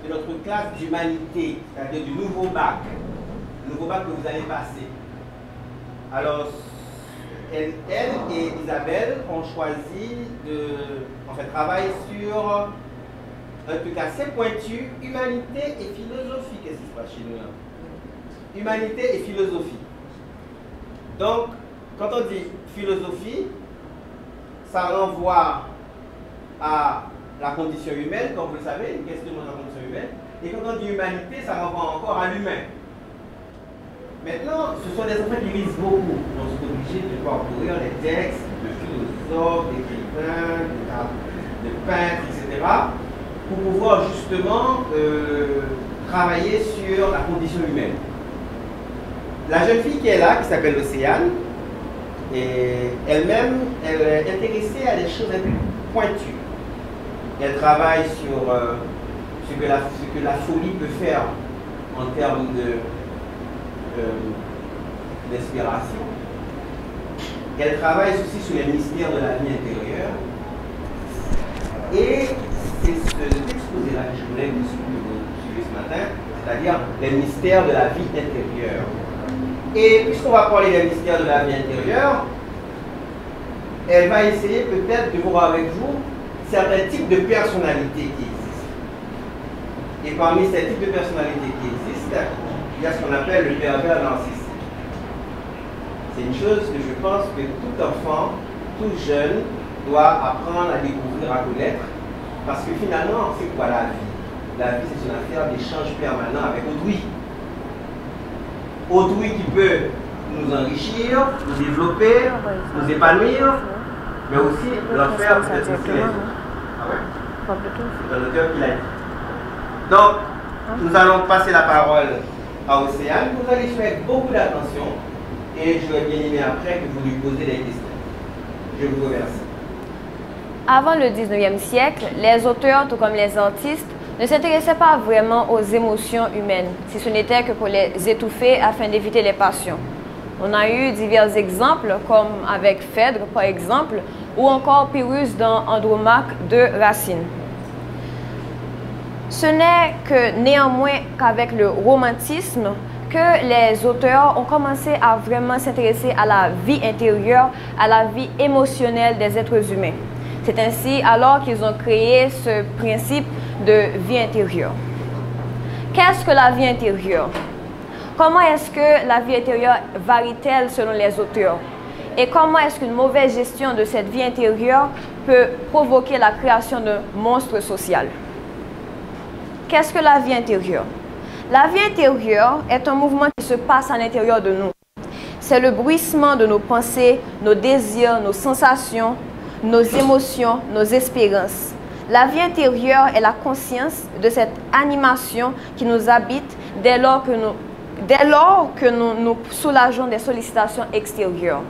de notre classe d'humanité, c'est-à-dire du nouveau bac, le nouveau bac que vous allez passer. Alors, elle et Isabelle ont choisi de travailler sur un truc assez pointu, humanité et philosophie. Qu'est-ce qui se passe chez nous là? Humanité et philosophie. Donc, quand on dit philosophie, ça renvoie à la condition humaine, comme vous le savez, une question de la condition humaine. Et quand on dit humanité, ça renvoie encore à l'humain. Maintenant, ce sont des enfants qui lisent beaucoup. Donc, sont obligés de parcourir les textes de philosophes, d'écrivains, de peintres, etc. pour pouvoir justement travailler sur la condition humaine. La jeune fille qui est là, qui s'appelle Océane, elle-même, elle est intéressée à des choses un peu pointues. Elle travaille sur ce que la folie peut faire en termes d'inspiration. Elle travaille aussi sur les mystères de la vie intérieure. Et c'est cet exposé-là que je voulais vous suivre ce matin, c'est-à-dire les mystères de la vie intérieure. Et puisqu'on va parler des mystères de la vie intérieure, elle va essayer peut-être de voir avec vous certains types de personnalités qui existent. Et parmi ces types de personnalités qui existent, il y a ce qu'on appelle le pervers narcissique. C'est une chose que je pense que tout enfant, tout jeune, doit apprendre à découvrir, à connaître, parce que finalement, c'est quoi la vie? La vie, c'est une affaire d'échange permanent avec autrui. Autrui qui peut nous enrichir, nous développer, nous épanouir, mais aussi leur faire peut-être aussi. Ah ouais? C'est dans le cœur qu'il a dit. Donc, nous allons passer la parole à Océane. Vous allez faire beaucoup d'attention et je vais bien aimer après que vous lui posez des questions. Je vous remercie. Avant le 19e siècle, les auteurs, tout comme les artistes, ne s'intéressaient pas vraiment aux émotions humaines, si ce n'était que pour les étouffer afin d'éviter les passions. On a eu divers exemples, comme avec Phèdre par exemple, ou encore Pyrrhus dans Andromaque de Racine. Ce n'est que néanmoins qu'avec le romantisme que les auteurs ont commencé à vraiment s'intéresser à la vie intérieure, à la vie émotionnelle des êtres humains. C'est ainsi alors qu'ils ont créé ce principe de vie intérieure. Qu'est-ce que la vie intérieure? Comment est-ce que la vie intérieure varie-t-elle selon les auteurs? Et comment est-ce qu'une mauvaise gestion de cette vie intérieure peut provoquer la création d'un monstre social? Qu'est-ce que la vie intérieure? La vie intérieure est un mouvement qui se passe à l'intérieur de nous. C'est le bruissement de nos pensées, nos désirs, nos sensations, nos émotions, nos espérances. La vie intérieure est la conscience de cette animation qui nous habite dès lors que nous nous soulageons des sollicitations extérieures.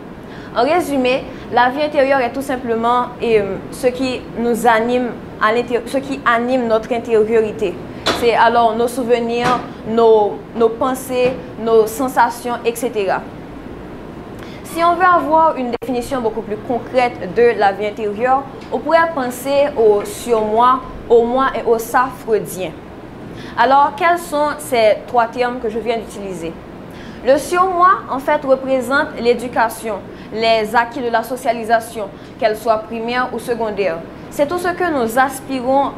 En résumé, la vie intérieure est tout simplement ce qui nous anime, ce qui anime notre intériorité. C'est alors nos souvenirs, nos pensées, nos sensations, etc. Si on veut avoir une définition beaucoup plus concrète de la vie intérieure, on pourrait penser au surmoi, au moi et au ça freudien. Alors, quels sont ces trois termes que je viens d'utiliser? Le surmoi, en fait, représente l'éducation, les acquis de la socialisation, qu'elle soit primaire ou secondaire. C'est tout ce que nous aspirons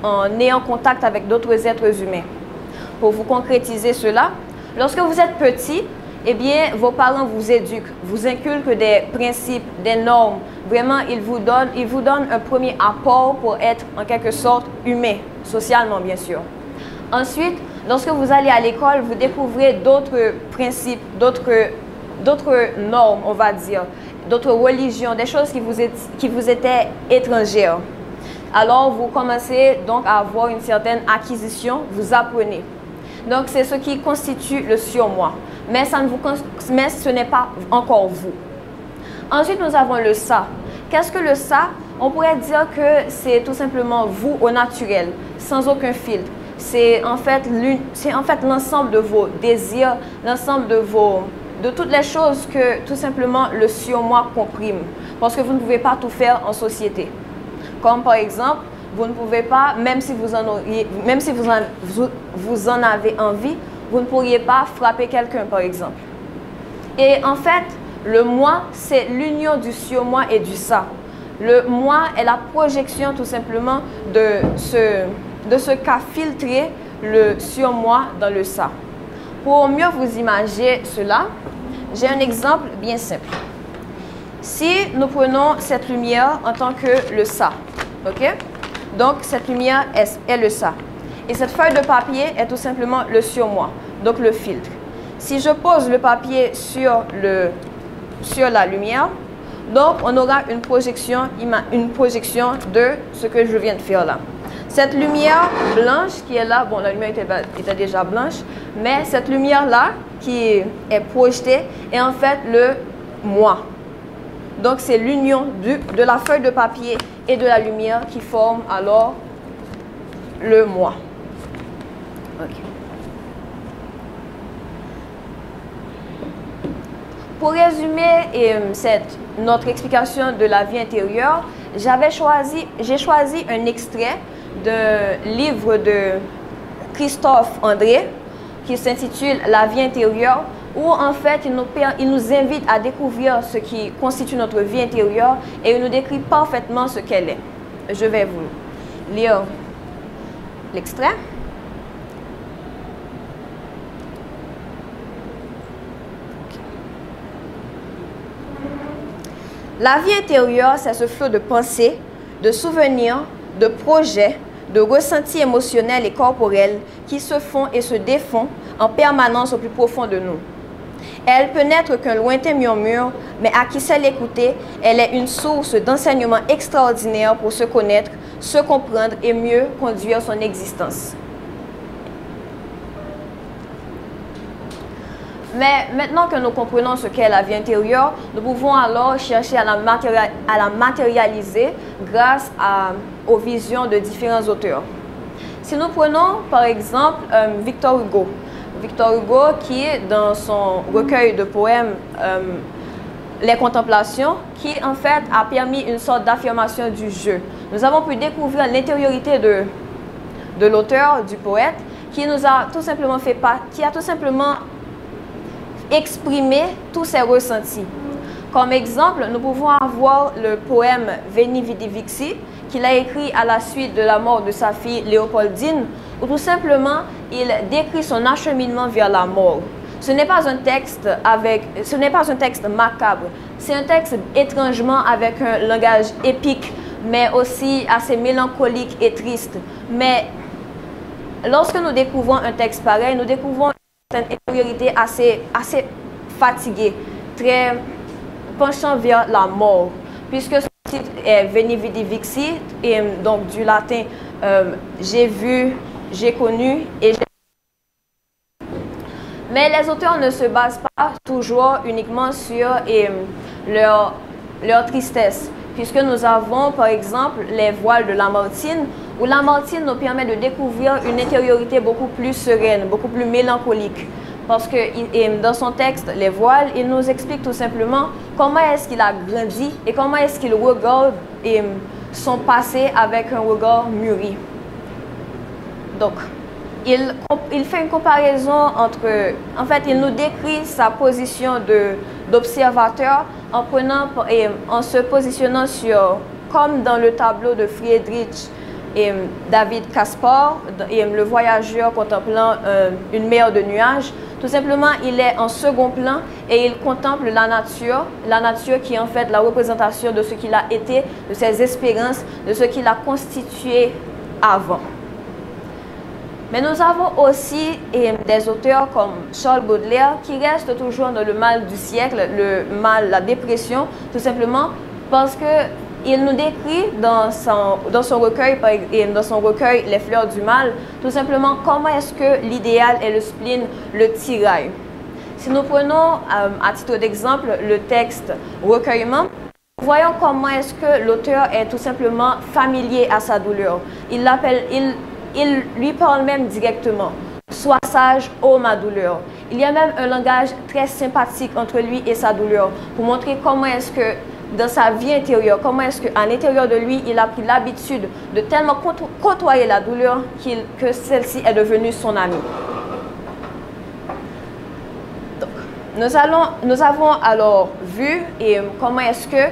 en ayant contact avec d'autres êtres humains. Pour vous concrétiser cela, lorsque vous êtes petit, eh bien, vos parents vous éduquent, vous inculquent des principes, des normes. Vraiment, ils vous donnent un premier apport pour être en quelque sorte humain, socialement bien sûr. Ensuite, lorsque vous allez à l'école, vous découvrez d'autres principes, d'autres normes, on va dire, d'autres religions, des choses qui vous étaient étrangères. Alors, vous commencez donc à avoir une certaine acquisition, vous apprenez. Donc, c'est ce qui constitue le surmoi. Mais ce n'est pas encore vous. Ensuite, nous avons le ça. Qu'est-ce que le ça? On pourrait dire que c'est tout simplement vous au naturel, sans aucun filtre. C'est en fait l'ensemble de vos désirs, l'ensemble de toutes les choses que tout simplement le surmoi comprime. Parce que vous ne pouvez pas tout faire en société. Comme par exemple, vous ne pouvez pas, même si vous en avez envie, vous ne pourriez pas frapper quelqu'un, par exemple. Et en fait, le moi, c'est l'union du surmoi et du ça. Le moi est la projection tout simplement de ce qu'a filtré le surmoi dans le ça. Pour mieux vous imaginer cela, j'ai un exemple bien simple. Si nous prenons cette lumière en tant que le ça, ok? Donc cette lumière est le ça. Et cette feuille de papier est tout simplement le surmoi, donc le filtre. Si je pose le papier sur la lumière, donc on aura une projection de ce que je viens de faire là. Cette lumière blanche qui est là, bon la lumière était déjà blanche, mais cette lumière là qui est projetée est en fait le moi. Donc c'est l'union de la feuille de papier et de la lumière qui forme alors le moi. Okay. Pour résumer notre explication de la vie intérieure, j'ai choisi un extrait d'un livre de Christophe André qui s'intitule La vie intérieure, où en fait il nous invite à découvrir ce qui constitue notre vie intérieure et il nous décrit parfaitement ce qu'elle est. Je vais vous lire l'extrait. La vie intérieure, c'est ce flot de pensées, de souvenirs, de projets, de ressentis émotionnels et corporels qui se font et se défont en permanence au plus profond de nous. Elle peut n'être qu'un lointain murmure, mais à qui sait l'écouter, elle est une source d'enseignement extraordinaire pour se connaître, se comprendre et mieux conduire son existence. Mais maintenant que nous comprenons ce qu'est la vie intérieure, nous pouvons alors chercher à la matérialiser grâce aux visions de différents auteurs. Si nous prenons par exemple Victor Hugo. Victor Hugo qui est dans son recueil de poèmes Les Contemplations, qui en fait a permis une sorte d'affirmation du jeu. Nous avons pu découvrir l'intériorité de l'auteur, du poète, qui nous a tout simplement exprimer tous ses ressentis. Comme exemple, nous pouvons avoir le poème Veni Vidi Vici, qu'il a écrit à la suite de la mort de sa fille Léopoldine, où tout simplement il décrit son acheminement vers la mort. Ce n'est pas un texte macabre, c'est un texte étrangement avec un langage épique, mais aussi assez mélancolique et triste. Mais lorsque nous découvrons un texte pareil, nous découvrons une intériorité assez fatiguée, très penchant vers la mort, puisque ce titre est Veni Vidi Vici, et donc du latin j'ai vu, j'ai connu et j'ai. Mais les auteurs ne se basent pas toujours uniquement sur leur tristesse, puisque nous avons par exemple les voiles de Lamartine, où Lamartine nous permet de découvrir une intériorité beaucoup plus sereine, beaucoup plus mélancolique. Parce que dans son texte, Les Voiles, il nous explique tout simplement comment est-ce qu'il a grandi et comment est-ce qu'il regarde son passé avec un regard mûri. Donc, il fait une comparaison entre... En fait, il nous décrit sa position d'observateur en se positionnant sur, comme dans le tableau de Friedrich et David Caspar, le voyageur contemplant une mer de nuages. Tout simplement, il est en second plan et il contemple la nature qui est en fait la représentation de ce qu'il a été, de ses espérances, de ce qu'il a constitué avant. Mais nous avons aussi des auteurs comme Charles Baudelaire qui restent toujours dans le mal du siècle, le mal, la dépression, tout simplement parce que il nous décrit dans son recueil Les Fleurs du Mal, tout simplement comment est-ce que l'idéal et le spleen le tiraillent. Si nous prenons à titre d'exemple le texte Recueillement, voyons comment est-ce que l'auteur est tout simplement familier à sa douleur. Il lui parle même directement. Sois sage, ô ma douleur. Il y a même un langage très sympathique entre lui et sa douleur pour montrer comment est-ce que dans sa vie intérieure, comment est-ce qu'à l'intérieur de lui, il a pris l'habitude de tellement côtoyer la douleur que celle-ci est devenue son amie. Donc, nous avons alors vu comment est-ce que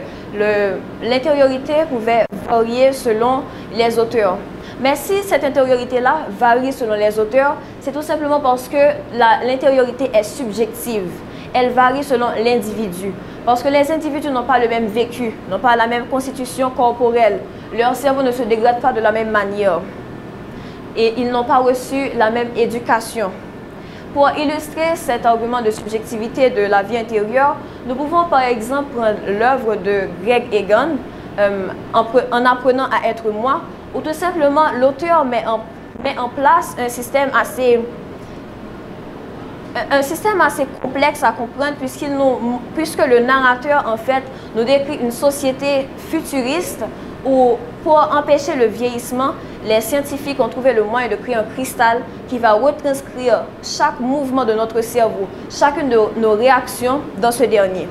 l'intériorité pouvait varier selon les auteurs. Mais si cette intériorité-là varie selon les auteurs, c'est tout simplement parce que l'intériorité est subjective. Elle varie selon l'individu. Parce que les individus n'ont pas le même vécu, n'ont pas la même constitution corporelle. Leur cerveau ne se dégrade pas de la même manière. Et ils n'ont pas reçu la même éducation. Pour illustrer cet argument de subjectivité de la vie intérieure, nous pouvons par exemple prendre l'œuvre de Greg Egan, En apprenant à être moi, ou tout simplement l'auteur met en place un système assez complexe à comprendre puisque le narrateur en fait nous décrit une société futuriste où pour empêcher le vieillissement, les scientifiques ont trouvé le moyen de créer un cristal qui va retranscrire chaque mouvement de notre cerveau, chacune de nos réactions dans ce dernier.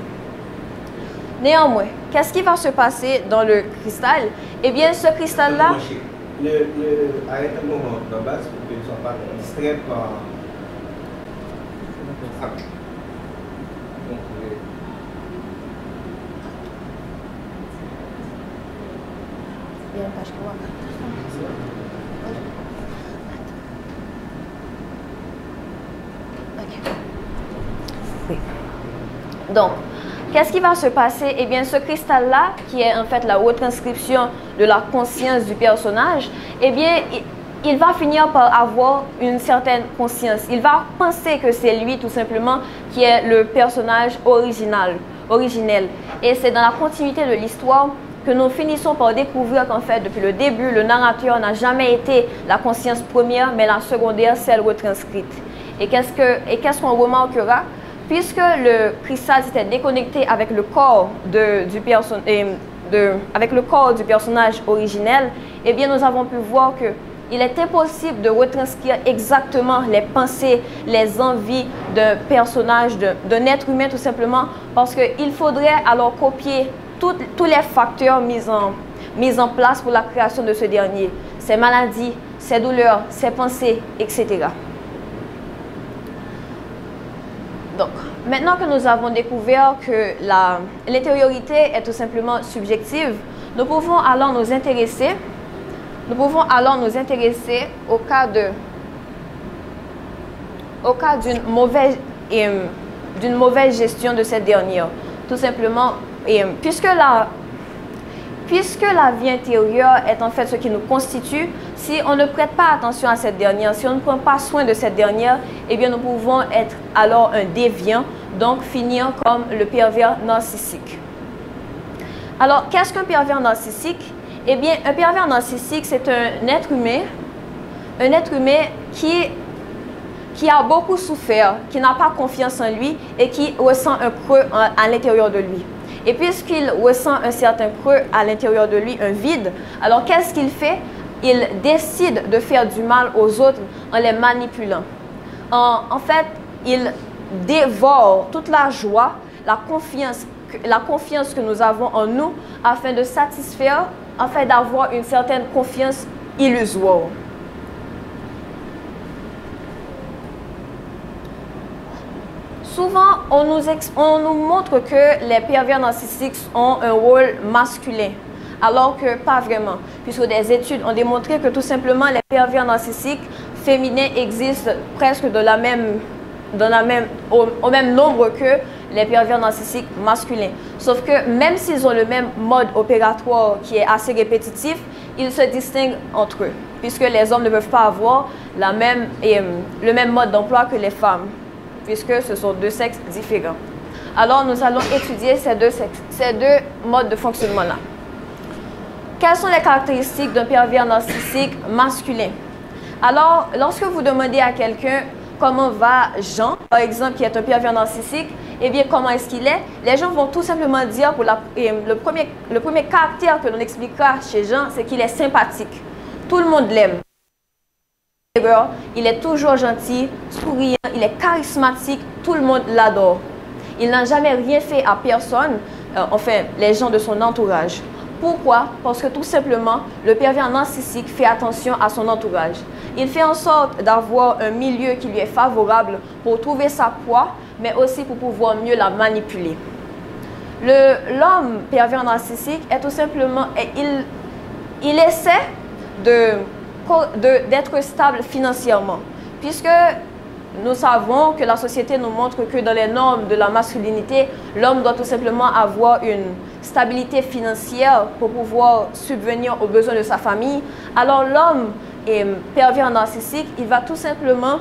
Néanmoins, qu'est-ce qui va se passer dans le cristal? Eh bien, ce cristal-là... Arrête un moment dans base pour que ne sois pas distrait par... Oui. Donc, qu'est-ce qui va se passer? Eh bien, ce cristal-là, qui est en fait la retranscription de la conscience du personnage, eh bien, il va finir par avoir une certaine conscience. Il va penser que c'est lui, tout simplement, qui est le personnage originel. Et c'est dans la continuité de l'histoire que nous finissons par découvrir qu'en fait, depuis le début, le narrateur n'a jamais été la conscience première, mais la secondaire, celle retranscrite. Et qu'est-ce qu'on remarquera? Puisque le cristal s'était déconnecté avec le corps du personnage originel, eh bien, nous avons pu voir qu'il est impossible de retranscrire exactement les pensées, les envies d'un personnage, d'un être humain tout simplement, parce qu'il faudrait alors copier tous les facteurs mis en place pour la création de ce dernier, ses maladies, ses douleurs, ses pensées, etc. Donc, maintenant que nous avons découvert que l'intériorité est tout simplement subjective, nous pouvons alors nous intéresser au cas d'une mauvaise gestion de cette dernière. Tout simplement, puisque la vie intérieure est en fait ce qui nous constitue, si on ne prête pas attention à cette dernière, si on ne prend pas soin de cette dernière, eh bien nous pouvons être alors un déviant, donc finir comme le pervers narcissique. Alors, qu'est-ce qu'un pervers narcissique? Eh bien, un pervers narcissique, c'est un être humain qui a beaucoup souffert, qui n'a pas confiance en lui et qui ressent un creux à l'intérieur de lui. Et puisqu'il ressent un certain creux à l'intérieur de lui, un vide, alors qu'est-ce qu'il fait? Il décide de faire du mal aux autres en les manipulant. En fait, il dévore toute la joie, la confiance que nous avons en nous afin de satisfaire, afin d'avoir une certaine confiance illusoire. Souvent, on nous montre que les pervers narcissiques ont un rôle masculin, alors que pas vraiment, puisque des études ont démontré que tout simplement les pervers narcissiques féminins existent presque au même nombre que les pervers narcissiques masculins. Sauf que même s'ils ont le même mode opératoire qui est assez répétitif, ils se distinguent entre eux, puisque les hommes ne peuvent pas avoir le même mode d'emploi que les femmes, puisque ce sont deux sexes différents. Alors, nous allons étudier ces deux modes de fonctionnement-là. Quelles sont les caractéristiques d'un pervers narcissique masculin? Alors, lorsque vous demandez à quelqu'un comment va Jean, par exemple, qui est un pervers narcissique, eh bien, comment est-ce qu'il est? Les gens vont tout simplement dire, le premier caractère que l'on expliquera chez Jean, c'est qu'il est sympathique. Tout le monde l'aime. Il est toujours gentil, souriant, il est charismatique, tout le monde l'adore. Il n'a jamais rien fait à personne, enfin les gens de son entourage. Pourquoi? Parce que tout simplement, le pervers narcissique fait attention à son entourage. Il fait en sorte d'avoir un milieu qui lui est favorable pour trouver sa proie, mais aussi pour pouvoir mieux la manipuler. L'homme pervers narcissique est tout simplement, il essaie d'être stable financièrement, puisque nous savons que la société nous montre que dans les normes de la masculinité, l'homme doit tout simplement avoir une stabilité financière pour pouvoir subvenir aux besoins de sa famille. Alors l'homme pervers narcissique, il va tout simplement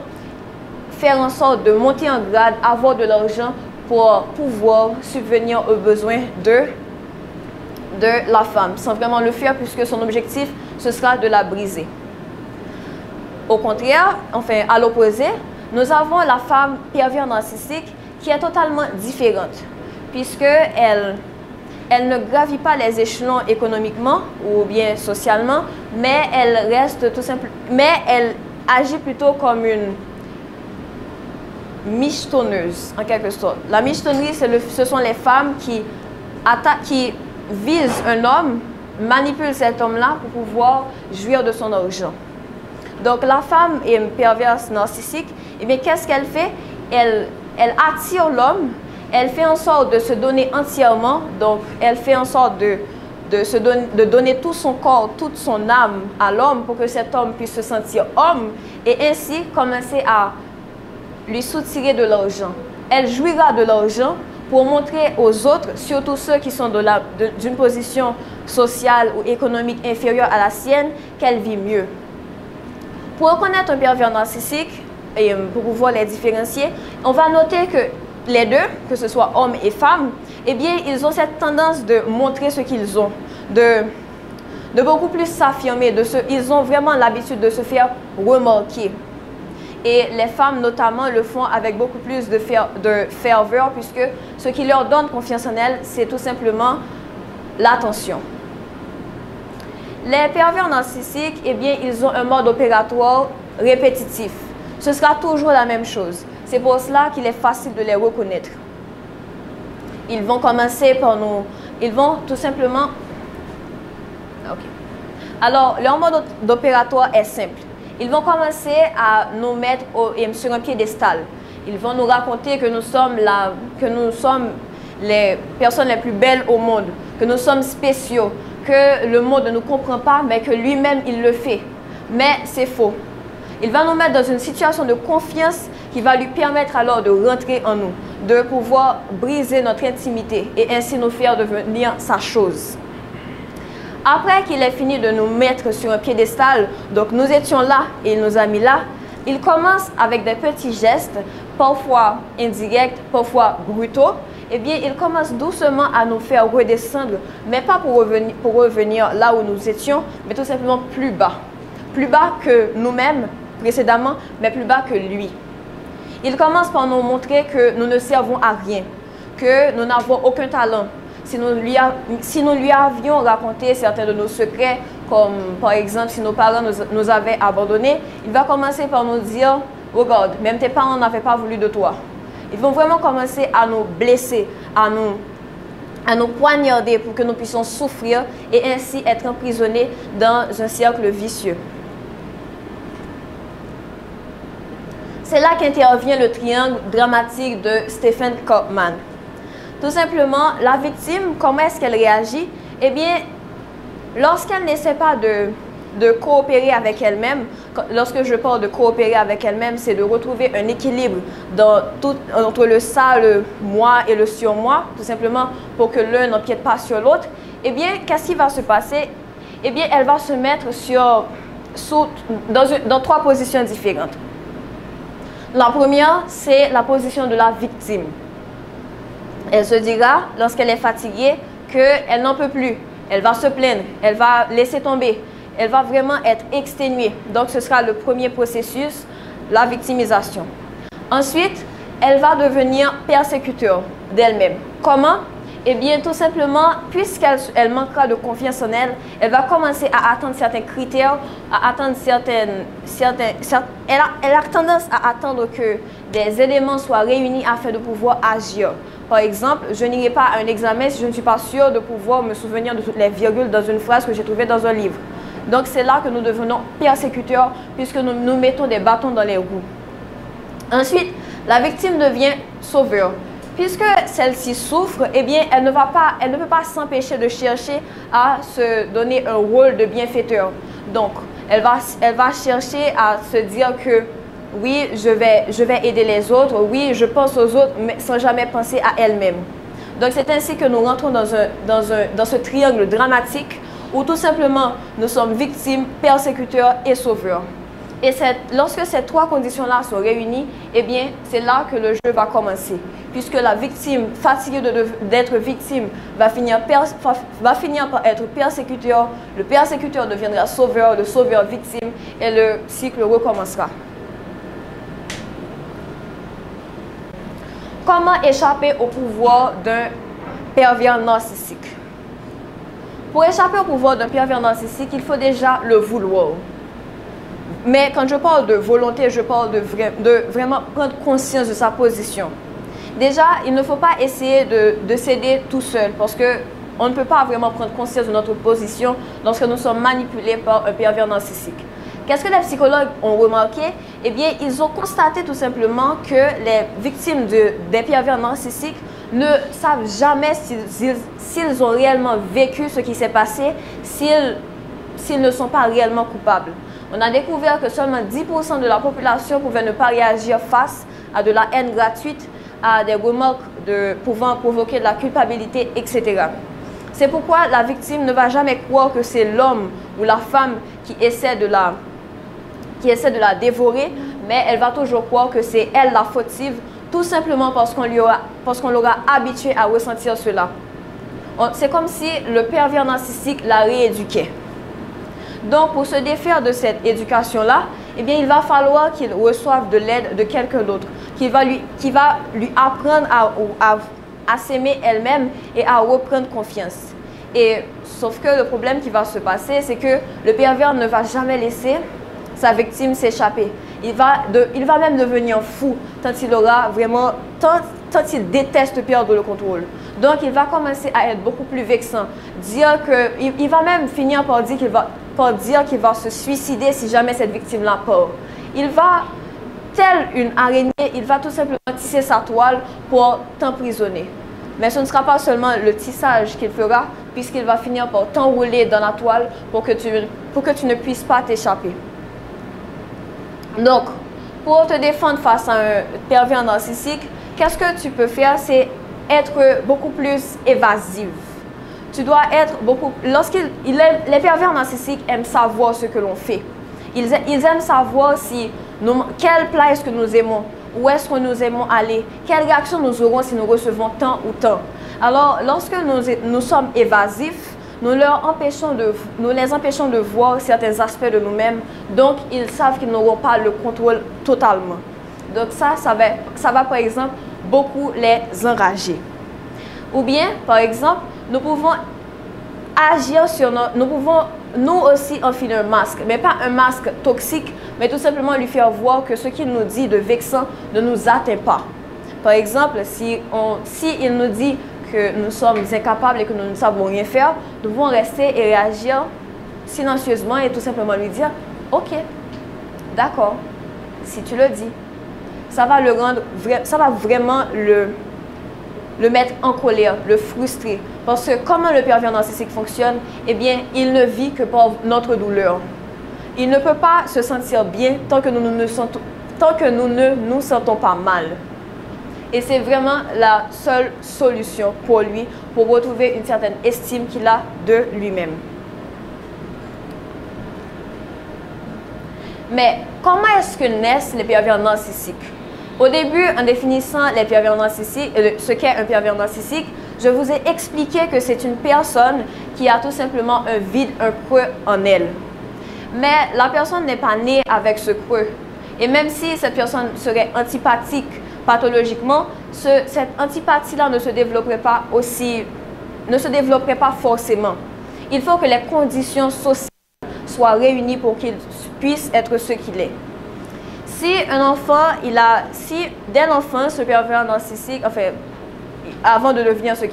faire en sorte de monter en grade, avoir de l'argent pour pouvoir subvenir aux besoins de la femme, sans vraiment le faire, puisque son objectif, ce sera de la briser. Au contraire, enfin à l'opposé, nous avons la femme pervers narcissique qui est totalement différente, puisqu'elle ne gravit pas les échelons économiquement ou bien socialement, mais elle reste tout simplement, mais elle agit plutôt comme une michetonneuse, en quelque sorte. La michetonnerie, ce sont les femmes qui visent un homme, manipulent cet homme-là pour pouvoir jouir de son argent. Donc la femme est perverse narcissique. Et bien qu'est-ce qu'elle fait? Elle attire l'homme, elle fait en sorte de se donner entièrement, donc elle fait en sorte de donner tout son corps, toute son âme à l'homme pour que cet homme puisse se sentir homme et ainsi commencer à lui soutirer de l'argent. Elle jouira de l'argent pour montrer aux autres, surtout ceux qui sont d'une position sociale ou économique inférieure à la sienne, qu'elle vit mieux. Pour reconnaître un pervers narcissique et pour pouvoir les différencier, on va noter que les deux, que ce soit hommes et femmes, eh bien, ils ont cette tendance de montrer ce qu'ils ont, de beaucoup plus s'affirmer, ils ont vraiment l'habitude de se faire remarquer. Et les femmes notamment le font avec beaucoup plus de ferveur, puisque ce qui leur donne confiance en elles, c'est tout simplement l'attention. Les pervers narcissiques, eh bien, ils ont un mode opératoire répétitif. Ce sera toujours la même chose. C'est pour cela qu'il est facile de les reconnaître. Ils vont commencer par ils vont tout simplement... Ok. Alors, leur mode opératoire est simple. Ils vont commencer à nous mettre sur un piédestal. Ils vont nous raconter que nous sommes les personnes les plus belles au monde, que nous sommes spéciaux, que le monde ne nous comprend pas, mais que lui-même, il le fait. Mais c'est faux. Il va nous mettre dans une situation de confiance qui va lui permettre alors de rentrer en nous, de pouvoir briser notre intimité et ainsi nous faire devenir sa chose. Après qu'il ait fini de nous mettre sur un piédestal, donc nous étions là et il nous a mis là, il commence avec des petits gestes, parfois indirects, parfois brutaux. Eh bien, il commence doucement à nous faire redescendre, mais pas pour revenir là où nous étions, mais tout simplement plus bas. Plus bas que nous-mêmes précédemment, mais plus bas que lui. Il commence par nous montrer que nous ne servons à rien, que nous n'avons aucun talent. Si nous lui avions raconté certains de nos secrets, comme par exemple si nos parents nous avaient abandonnés, il va commencer par nous dire « Regarde, même tes parents n'avaient pas voulu de toi ». Ils vont vraiment commencer à nous blesser, à nous poignarder pour que nous puissions souffrir et ainsi être emprisonnés dans un cercle vicieux. C'est là qu'intervient le triangle dramatique de Stephen Kaufman. Tout simplement, la victime, comment est-ce qu'elle réagit? Eh bien, lorsqu'elle n'essaie pas de coopérer avec elle-même, lorsque je parle de coopérer avec elle-même, c'est de retrouver un équilibre entre le ça, le moi et le sur-moi, tout simplement pour que l'un n'empiète pas sur l'autre. Eh bien, qu'est-ce qui va se passer? Eh bien, elle va se mettre dans trois positions différentes. La première, c'est la position de la victime. Elle se dira, lorsqu'elle est fatiguée, qu'elle n'en peut plus. Elle va se plaindre, elle va laisser tomber. Elle va vraiment être exténuée. Donc, ce sera le premier processus, la victimisation. Ensuite, elle va devenir persécuteur d'elle-même. Comment? Eh bien, tout simplement, puisqu'elle manquera de confiance en elle, elle va commencer à attendre certains critères, à attendre elle a tendance à attendre que des éléments soient réunis afin de pouvoir agir. Par exemple, je n'irai pas à un examen si je ne suis pas sûre de pouvoir me souvenir de toutes les virgules dans une phrase que j'ai trouvée dans un livre. Donc c'est là que nous devenons persécuteurs puisque nous nous mettons des bâtons dans les roues. Ensuite, la victime devient sauveur. Puisque celle-ci souffre, eh bien, elle ne peut pas s'empêcher de chercher à se donner un rôle de bienfaiteur. Donc, elle va chercher à se dire que oui, je vais aider les autres, oui, je pense aux autres, mais sans jamais penser à elle-même. Donc, c'est ainsi que nous rentrons dans ce triangle dramatique où tout simplement nous sommes victimes, persécuteurs et sauveurs. Et lorsque ces trois conditions-là sont réunies, eh bien, c'est là que le jeu va commencer. Puisque la victime, fatiguée d'être victime, va finir par être persécuteur. Le persécuteur deviendra sauveur, le sauveur victime, et le cycle recommencera. Comment échapper au pouvoir d'un pervers narcissique? Pour échapper au pouvoir d'un pervers narcissique, il faut déjà le vouloir. Mais quand je parle de volonté, je parle de vraiment prendre conscience de sa position. Déjà, il ne faut pas essayer de céder tout seul parce qu'on ne peut pas vraiment prendre conscience de notre position lorsque nous sommes manipulés par un pervers narcissique. Qu'est-ce que les psychologues ont remarqué? Eh bien, ils ont constaté tout simplement que les victimes des pervers narcissiques ne savent jamais s'ils ont réellement vécu ce qui s'est passé, s'ils ne sont pas réellement coupables. On a découvert que seulement 10% de la population pouvait ne pas réagir face à de la haine gratuite, à des remarques pouvant provoquer de la culpabilité, etc. C'est pourquoi la victime ne va jamais croire que c'est l'homme ou la femme qui essaie de la dévorer, mais elle va toujours croire que c'est elle la fautive, tout simplement parce qu'on l'aura habituée à ressentir cela. C'est comme si le pervers narcissique la rééduquait. Donc, pour se défaire de cette éducation-là, eh bien, il va falloir qu'il reçoive de l'aide de quelqu'un d'autre, qui va lui apprendre à s'aimer elle-même et à reprendre confiance. Et sauf que le problème qui va se passer, c'est que le pervers ne va jamais laisser sa victime s'échapper. Il va même devenir fou tant il déteste perdre le contrôle. Donc, il va commencer à être beaucoup plus vexant. Il va même finir par dire qu'il va se suicider si jamais cette victime-là part. Il va, tel une araignée, il va tout simplement tisser sa toile pour t'emprisonner. Mais ce ne sera pas seulement le tissage qu'il fera, puisqu'il va finir par t'enrouler dans la toile pour que tu ne puisses pas t'échapper. Donc, pour te défendre face à un pervers narcissique, qu'est-ce que tu peux faire? C'est être beaucoup plus évasif. Tu dois être les pervers narcissiques aiment savoir ce que l'on fait. Ils aiment savoir quelle plat est-ce que nous aimons, où est-ce que nous aimons aller, quelle réaction nous aurons si nous recevons tant ou tant. Alors, lorsque nous sommes évasifs, nous les empêchons de voir certains aspects de nous-mêmes, donc ils savent qu'ils n'auront pas le contrôle totalement. Donc ça va par exemple beaucoup les enrager. Ou bien, par exemple, nous pouvons agir nous pouvons nous aussi enfiler un masque, mais pas un masque toxique, mais tout simplement lui faire voir que ce qu'il nous dit de vexant ne nous atteint pas. Par exemple, si il nous dit que nous sommes incapables et que nous ne savons rien faire, nous devons rester et réagir silencieusement et tout simplement lui dire « Ok, d'accord, si tu le dis ». Ça va vraiment le mettre en colère, le frustrer. Parce que comment le pervers narcissique fonctionne? Eh bien, il ne vit que par notre douleur. Il ne peut pas se sentir bien tant que nous ne nous sentons pas mal. Et c'est vraiment la seule solution pour lui, pour retrouver une certaine estime qu'il a de lui-même. Mais comment est-ce que naissent les pervers narcissiques? Au début, en définissant les pervers narcissiques, ce qu'est un pervers narcissique, je vous ai expliqué que c'est une personne qui a tout simplement un vide, un creux en elle. Mais la personne n'est pas née avec ce creux. Et même si cette personne serait antipathique pathologiquement, cette antipathie-là ne se développerait pas forcément. Il faut que les conditions sociales soient réunies pour qu'il puisse être ce qu'il est. Si dès l'enfant, ce pervers narcissique, avant de devenir ce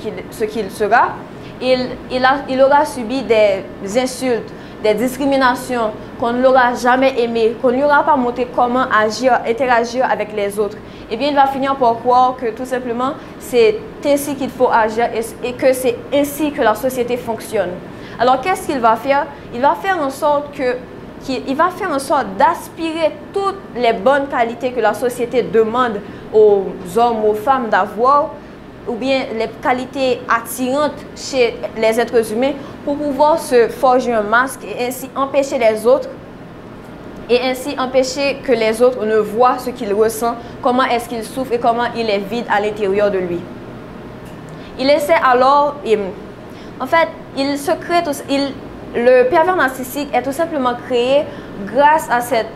qu'il sera, il aura subi des insultes, des discriminations, qu'on ne l'aura jamais aimé, qu'on ne lui aura pas montré comment agir, interagir avec les autres. Eh bien, il va finir par croire que tout simplement, c'est ainsi qu'il faut agir et que c'est ainsi que la société fonctionne. Alors, qu'est-ce qu'il va faire? Il va faire en sorte d'aspirer toutes les bonnes qualités que la société demande aux hommes, aux femmes d'avoir, ou bien les qualités attirantes chez les êtres humains pour pouvoir se forger un masque et ainsi empêcher les autres et ainsi empêcher que les autres ne voient ce qu'il ressent, comment est-ce qu'il souffre et comment il est vide à l'intérieur de lui. Il essaie alors, en fait, le pervers narcissique est tout simplement créé grâce à cette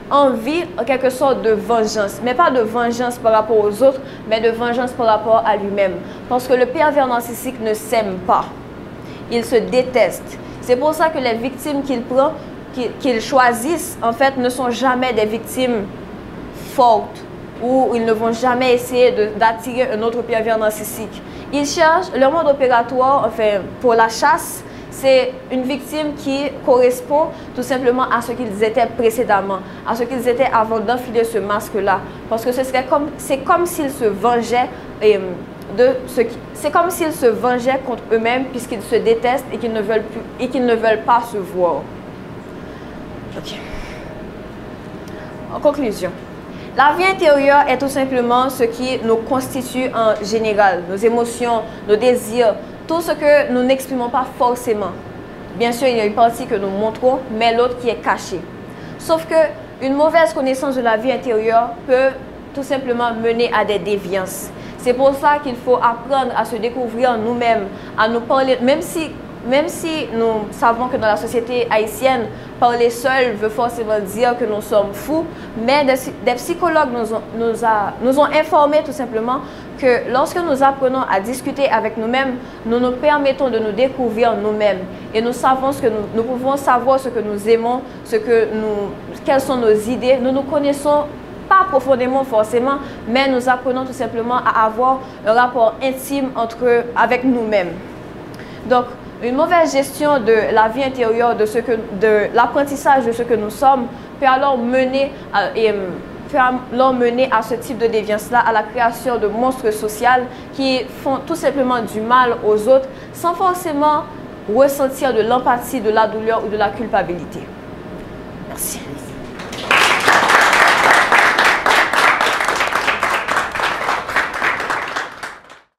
envie, en quelque sorte, de vengeance. Mais pas de vengeance par rapport aux autres, mais de vengeance par rapport à lui-même. Parce que le pervers narcissique ne s'aime pas. Il se déteste. C'est pour ça que les victimes qu'il prend, qu'il choisisse, en fait, ne sont jamais des victimes fortes ou ils ne vont jamais essayer d'attirer un autre pervers narcissique. Ils cherchent leur mode opératoire, enfin, pour la chasse. C'est une victime qui correspond tout simplement à ce qu'ils étaient précédemment, à ce qu'ils étaient avant d'enfiler ce masque-là. Parce que c'est comme s'ils se vengeaient c'est comme s'ils se vengeaient contre eux-mêmes puisqu'ils se détestent et qu'ils ne veulent pas se voir. Ok. En conclusion, la vie intérieure est tout simplement ce qui nous constitue en général, nos émotions, nos désirs, tout ce que nous n'exprimons pas forcément. Bien sûr, il y a une partie que nous montrons, mais l'autre qui est cachée. Sauf que une mauvaise connaissance de la vie intérieure peut tout simplement mener à des déviances. C'est pour ça qu'il faut apprendre à se découvrir nous-mêmes, à nous parler, même si nous savons que dans la société haïtienne, parler seul veut forcément dire que nous sommes fous, mais des psychologues nous ont informé tout simplement que lorsque nous apprenons à discuter avec nous-mêmes, nous nous permettons de nous découvrir nous-mêmes. Et nous savons nous pouvons savoir ce que nous aimons, quelles sont nos idées. Nous nous connaissons pas profondément forcément, mais nous apprenons tout simplement à avoir un rapport intime avec nous-mêmes. Donc, une mauvaise gestion de la vie intérieure, de l'apprentissage de ce que nous sommes, peut alors mener à ce type de déviance-là, à la création de monstres sociaux qui font tout simplement du mal aux autres sans forcément ressentir de l'empathie, de la douleur ou de la culpabilité.